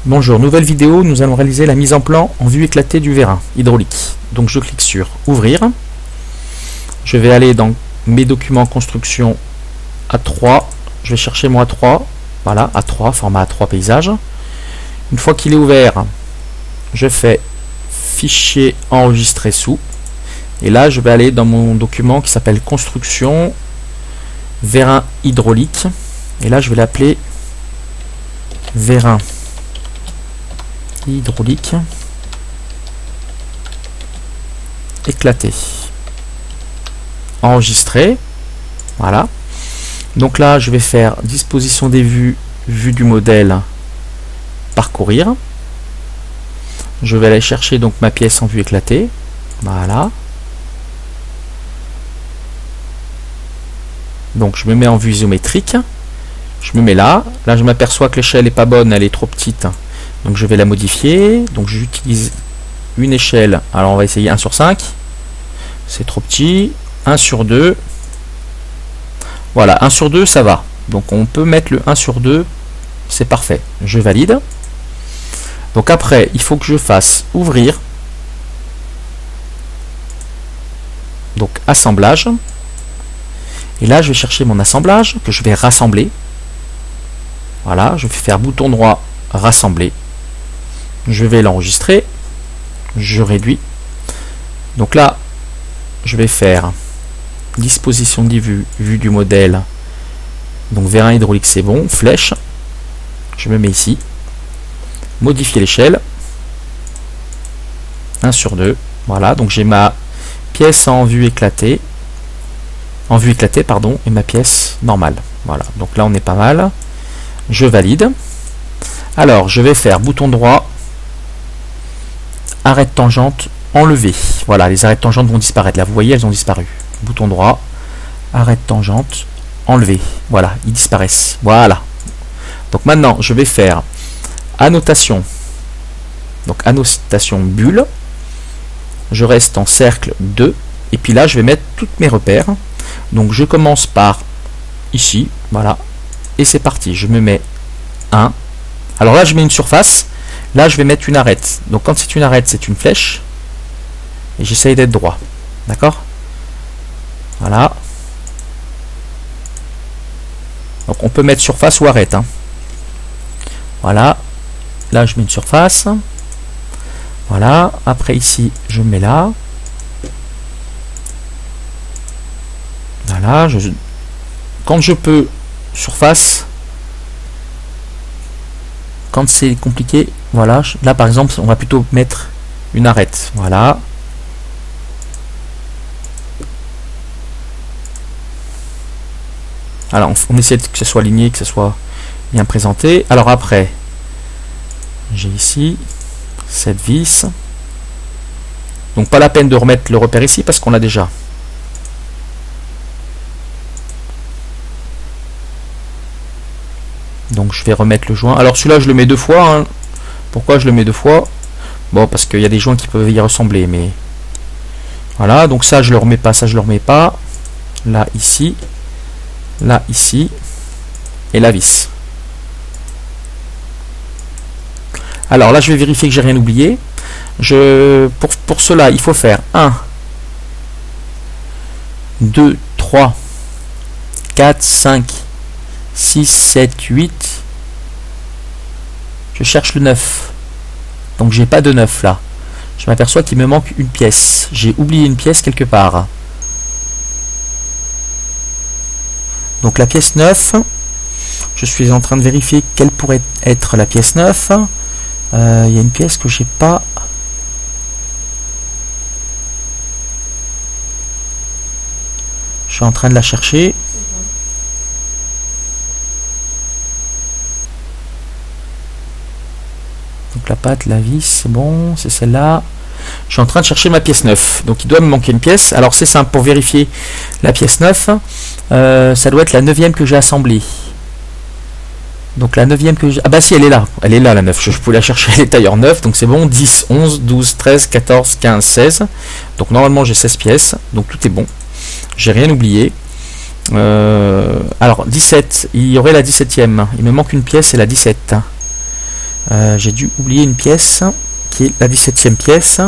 Bonjour, nouvelle vidéo, nous allons réaliser la mise en plan en vue éclatée du vérin hydraulique. Donc je clique sur ouvrir. Je vais aller dans mes documents construction A3. Je vais chercher mon A3. Voilà, A3, format A3 paysage. Une fois qu'il est ouvert, je fais fichier enregistrer sous. Et là, je vais aller dans mon document qui s'appelle construction vérin hydraulique. Et là, je vais l'appeler vérin hydraulique éclaté. Enregistrer. Voilà. Donc là, je vais faire disposition des vues, vue du modèle, parcourir. Je vais aller chercher donc ma pièce en vue éclatée. Voilà. Donc je me mets en vue isométrique. Je me mets là. Là, je m'aperçois que l'échelle n'est pas bonne, elle est trop petite. Donc je vais la modifier. Donc j'utilise une échelle. Alors on va essayer 1 sur 5. C'est trop petit. 1 sur 2. Voilà, 1 sur 2, ça va. Donc on peut mettre le 1 sur 2. C'est parfait. Je valide. Donc après, il faut que je fasse ouvrir. Donc assemblage. Et là, je vais chercher mon assemblage que je vais rassembler. Voilà, je vais faire bouton droit, rassembler. Je vais l'enregistrer. Je réduis. Donc là, je vais faire disposition des vues, vue du modèle. Donc vérin hydraulique, c'est bon. Flèche. Je me mets ici. Modifier l'échelle. 1 sur 2. Voilà, donc j'ai ma pièce en vue éclatée. En vue éclatée, pardon, et ma pièce normale. Voilà, donc là on est pas mal. Je valide. Alors, je vais faire bouton droit, arrêt de tangente, enlever. Voilà, les arrêts de tangente vont disparaître. Là, vous voyez, elles ont disparu. Bouton droit, arrêt de tangente, enlever. Voilà, ils disparaissent. Voilà. Donc maintenant, je vais faire annotation. Donc annotation bulle. Je reste en cercle 2. Et puis là, je vais mettre tous mes repères. Donc je commence par ici. Voilà. Et c'est parti. Je me mets 1. Alors là, je mets une surface. Là, je vais mettre une arête. Donc quand c'est une arête, c'est une flèche. Et j'essaye d'être droit. D'accord? Voilà. Donc on peut mettre surface ou arête. Hein. Voilà. Là, je mets une surface. Voilà. Après, ici, je mets là. Voilà. Quand je peux, surface. Quand c'est compliqué, voilà. Là, par exemple, on va plutôt mettre une arête. Voilà. Alors, on essaie que ce soit aligné, que ce soit bien présenté. Alors après, j'ai ici cette vis. Donc pas la peine de remettre le repère ici parce qu'on l'a déjà. Donc je vais remettre le joint. Alors celui-là je le mets 2 fois. Hein. Pourquoi je le mets 2 fois? Bon, parce qu'il y a des joints qui peuvent y ressembler, mais voilà. Donc ça je le remets pas, ça je le remets pas. Là ici, là ici, et la vis. Alors là, je vais vérifier que j'ai rien oublié. Pour cela, il faut faire 1, 2, 3, 4, 5, 6, 7, 8. Je cherche le 9. Donc j'ai pas de 9 là. Je m'aperçois qu'il me manque une pièce. J'ai oublié une pièce quelque part. Donc la pièce 9. Je suis en train de vérifier quelle pourrait être la pièce 9. Il y a une pièce que j'ai pas. Je suis en train de la chercher. Donc la patte, la vis, c'est bon, c'est celle-là. Je suis en train de chercher ma pièce 9. Donc il doit me manquer une pièce. Alors c'est simple, pour vérifier la pièce 9, ça doit être la 9e que j'ai assemblée. Donc la 9e que j'ai... Ah bah si, elle est là. Elle est là, la 9. Je pouvais la chercher, elle est tailleur 9. Donc c'est bon. 10, 11, 12, 13, 14, 15, 16. Donc normalement j'ai 16 pièces. Donc tout est bon. J'ai rien oublié. Alors 17. Il y aurait la 17e. Il me manque une pièce, c'est la 17. J'ai dû oublier une pièce qui est la 17e pièce.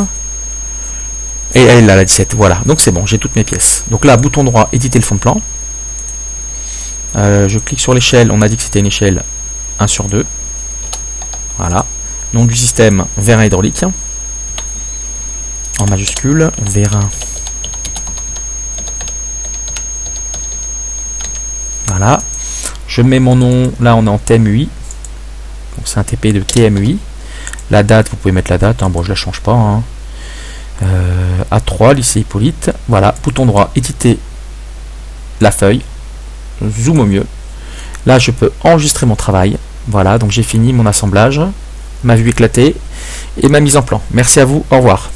Et elle est là, la 17. Voilà, donc c'est bon, j'ai toutes mes pièces. Donc là, bouton droit, éditer le fond de plan. Je clique sur l'échelle, on a dit que c'était une échelle 1/2. Voilà. Nom du système, vérin hydraulique. En majuscule, vérin. Voilà. Je mets mon nom, là on est en TMUI. Donc c'est un TP de TMUI. La date, vous pouvez mettre la date, hein. Bon je la change pas. Hein. A3, lycée Hippolyte. Voilà, bouton droit, éditer la feuille. Zoom au mieux. Là je peux enregistrer mon travail. Voilà, donc j'ai fini mon assemblage, ma vue éclatée et ma mise en plan. Merci à vous, au revoir.